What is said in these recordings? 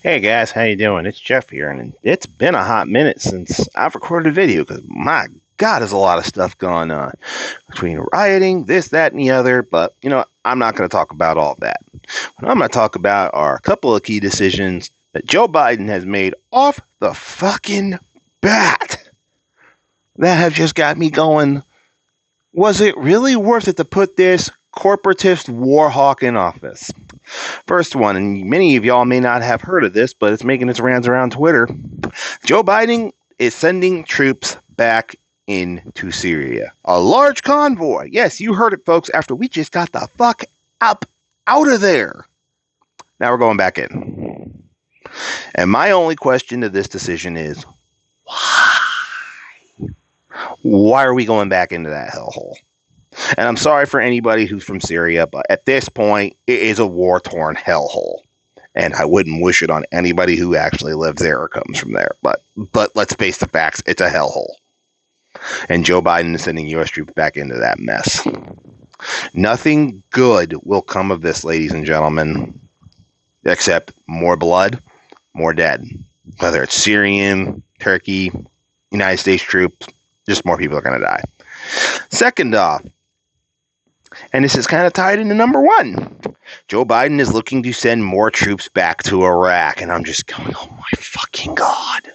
Hey guys, how you doing? It's Jeff here, and it's been a hot minute since I've recorded a video because my God, there's a lot of stuff going on between rioting, this, that, and the other. But I'm not going to talk about all that. What I'm going to talk about are a couple of key decisions that Joe Biden has made off the fucking bat that have just got me going. Was it really worth it to put this corporatist war hawk in office? First one, and many of y'all may not have heard of this, but it's making its rounds around Twitter. Joe Biden is sending troops back into Syria. A large convoy. Yes, you heard it, folks, after we just got the fuck up out of there. Now we're going back in. And my only question to this decision is, why? Why are we going back into that hellhole? And I'm sorry for anybody who's from Syria, but at this point, it is a war-torn hellhole. And I wouldn't wish it on anybody who actually lives there or comes from there. But let's face the facts, it's a hellhole. And Joe Biden is sending U.S. troops back into that mess. Nothing good will come of this, ladies and gentlemen, except more blood, more dead. Whether it's Syrian, Turkey, United States troops, just more people are going to die. Second off, and this is kind of tied into number one, Joe Biden is looking to send more troops back to Iraq. And I'm just going, oh my fucking God.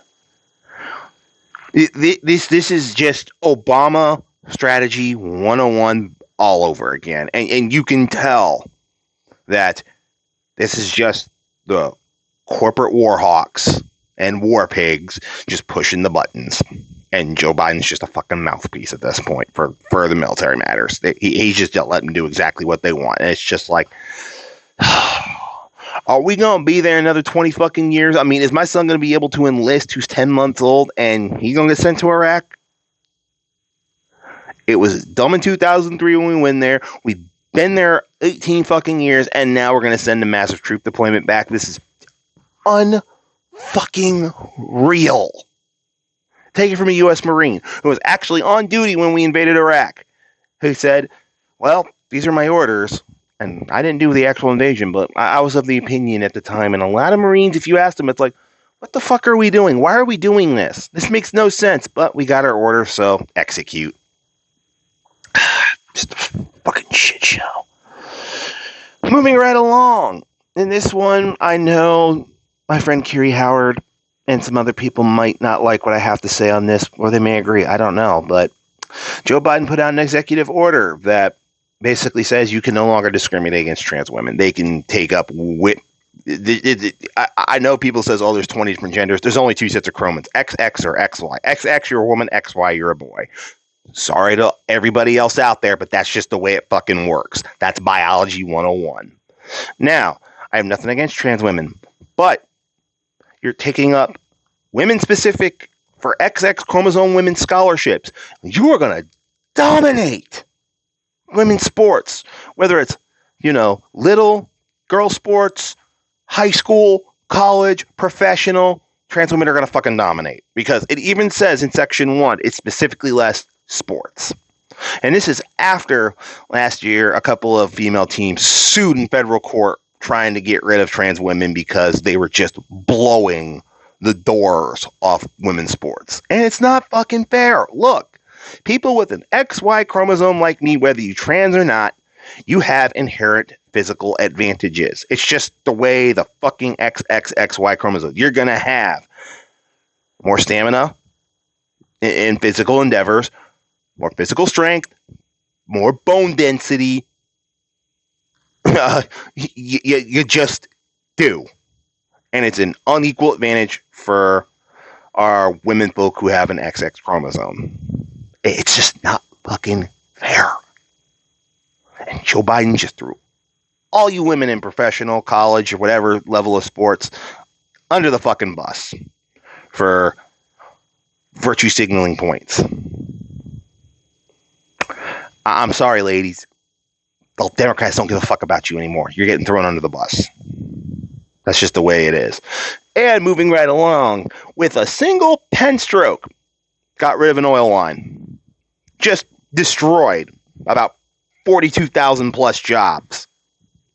This is just Obama strategy 101 all over again. And you can tell that this is just the corporate war hawks and war pigs just pushing the buttons. And Joe Biden's just a fucking mouthpiece at this point for the military matters. He's just letting them do exactly what they want. And it's just like, are we going to be there another 20 fucking years? I mean, is my son going to be able to enlist who's 10 months old and he's going to get sent to Iraq? It was dumb in 2003 when we went there. We've been there 18 fucking years, and now we're going to send a massive troop deployment back. This is unfucking real. Take it from a U.S. Marine who was actually on duty when we invaded Iraq, who said, well, these are my orders. And I didn't do the actual invasion, but I was of the opinion at the time. And a lot of Marines, if you ask them, it's like, what the fuck are we doing? Why are we doing this? This makes no sense, but we got our order, so execute. Just a fucking shit show. Moving right along. In this one, I know my friend Kiri Howard and some other people might not like what I have to say on this, or they may agree. I don't know. But Joe Biden put out an executive order that basically says you can no longer discriminate against trans women. They can take up I know people says, oh, there's 20 different genders. There's only two sets of chromosomes, XX or XY. XX, you're a woman. XY, you're a boy. Sorry to everybody else out there, but that's just the way it fucking works. That's biology 101. Now, I have nothing against trans women, but you're taking up women-specific for XX chromosome women scholarships. You are going to dominate women's sports, whether it's, little girl sports, high school, college, professional. Trans women are going to fucking dominate because it even says in section 1, it specifically lists sports. And this is after last year, a couple of female teams sued in federal court trying to get rid of trans women because they were just blowing the doors off women's sports. And it's not fucking fair. Look, people with an XY chromosome like me, whether you trans or not, you have inherent physical advantages. It's just the way the fucking XXXY chromosome. You're going to have more stamina in physical endeavors, more physical strength, more bone density. You just do. And it's an unequal advantage for our women folk who have an XX chromosome. It's just not fucking fair. And Joe Biden just threw all you women in professional, college, or whatever level of sports under the fucking bus for virtue signaling points. I'm sorry, ladies. The Democrats don't give a fuck about you anymore. You're getting thrown under the bus. That's just the way it is. And moving right along, with a single pen stroke, got rid of an oil line. Just destroyed about 42,000 plus jobs.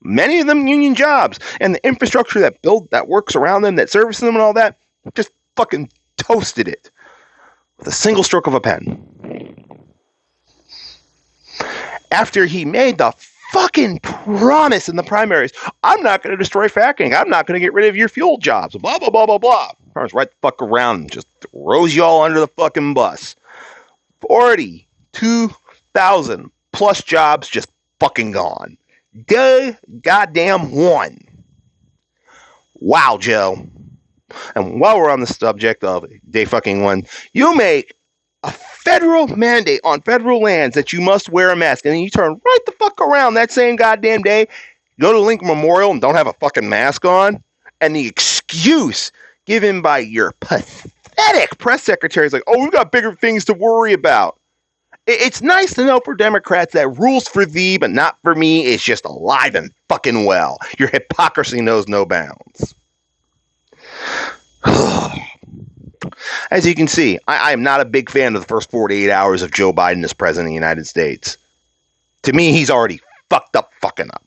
Many of them union jobs, and the infrastructure that works around them, that services them and all that, just fucking toasted it with a single stroke of a pen. After he made the fucking promise in the primaries, I'm not going to destroy fracking. I'm not going to get rid of your fuel jobs. Blah, blah, blah, blah, blah. Turns right the fuck around and just throws you all under the fucking bus. 42,000 plus jobs just fucking gone. Day goddamn one. Wow, Joe. And while we're on the subject of day fucking one, you make a federal mandate on federal lands that you must wear a mask, and then you turn right the fuck around that same goddamn day, go to Lincoln Memorial and don't have a fucking mask on, and the excuse given by your pathetic press secretary is like, oh, we've got bigger things to worry about. It's nice to know for Democrats that rules for thee, but not for me, is just alive and fucking well. Your hypocrisy knows no bounds. As you can see, I am not a big fan of the first 48 hours of Joe Biden as president of the United States. To me, he's already fucked up fucking up.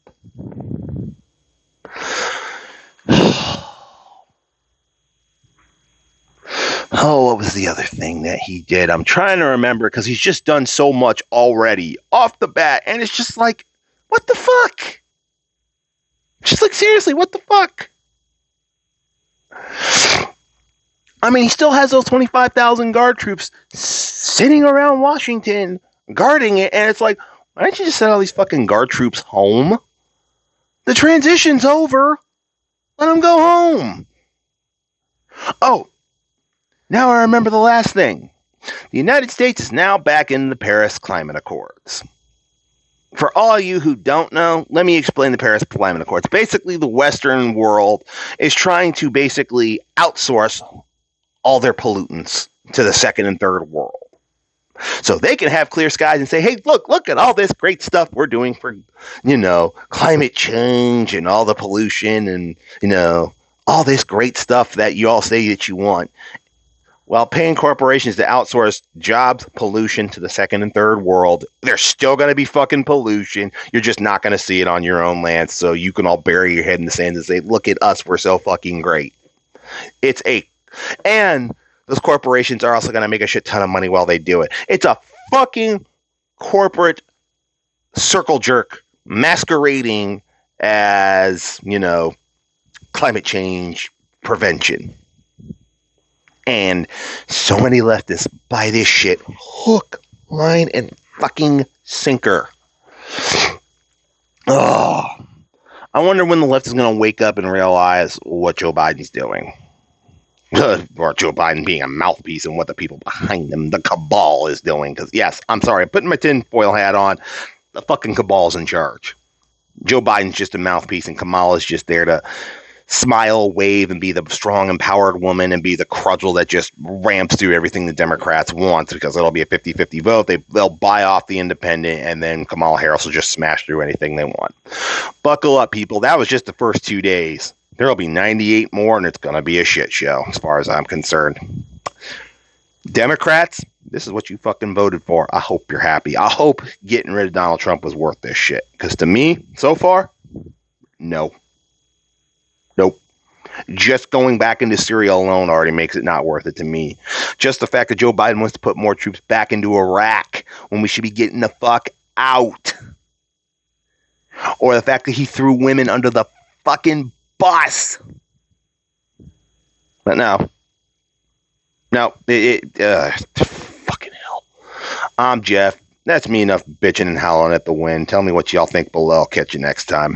Oh, what was the other thing that he did? I'm trying to remember because he's just done so much already off the bat. And it's just like, what the fuck? Just like, seriously, what the fuck? I mean, he still has those 25,000 guard troops sitting around Washington guarding it. And it's like, why don't you just send all these fucking guard troops home? The transition's over. Let them go home. Oh. Now I remember the last thing. The United States is now back in the Paris Climate Accords. For all you who don't know, let me explain the Paris Climate Accords. Basically, the Western world is trying to basically outsource all their pollutants to the second and third world. So they can have clear skies and say, hey, look at all this great stuff we're doing for, climate change and all the pollution and, all this great stuff that you all say that you want. While paying corporations to outsource jobs, pollution to the second and third world, there's still going to be fucking pollution. You're just not going to see it on your own land. So you can all bury your head in the sand and say, look at us. We're so fucking great. And those corporations are also going to make a shit ton of money while they do it. It's a fucking corporate circle jerk masquerading as, climate change prevention. And so many leftists buy this shit hook, line, and fucking sinker. Oh, I wonder when the left is going to wake up and realize what Joe Biden's doing. Or Joe Biden being a mouthpiece and what the people behind him, the cabal, is doing. Because, yes, I'm sorry, I'm putting my tinfoil hat on. The fucking cabal's in charge. Joe Biden's just a mouthpiece, and Kamala's just there to smile, wave, and be the strong, empowered woman and be the crudgel that just ramps through everything the Democrats want because it'll be a 50-50 vote. They'll buy off the independent, and then Kamala Harris will just smash through anything they want. Buckle up, people. That was just the first 2 days. There will be 98 more, and it's going to be a shit show as far as I'm concerned. Democrats, this is what you fucking voted for. I hope you're happy. I hope getting rid of Donald Trump was worth this shit. Because to me, so far, no. Nope. Just going back into Syria alone already makes it not worth it to me. Just the fact that Joe Biden wants to put more troops back into Iraq when we should be getting the fuck out. Or the fact that he threw women under the fucking bus. But no. Fucking hell. I'm Jeff. That's me enough bitching and howling at the wind. Tell me what y'all think below. I'll catch you next time.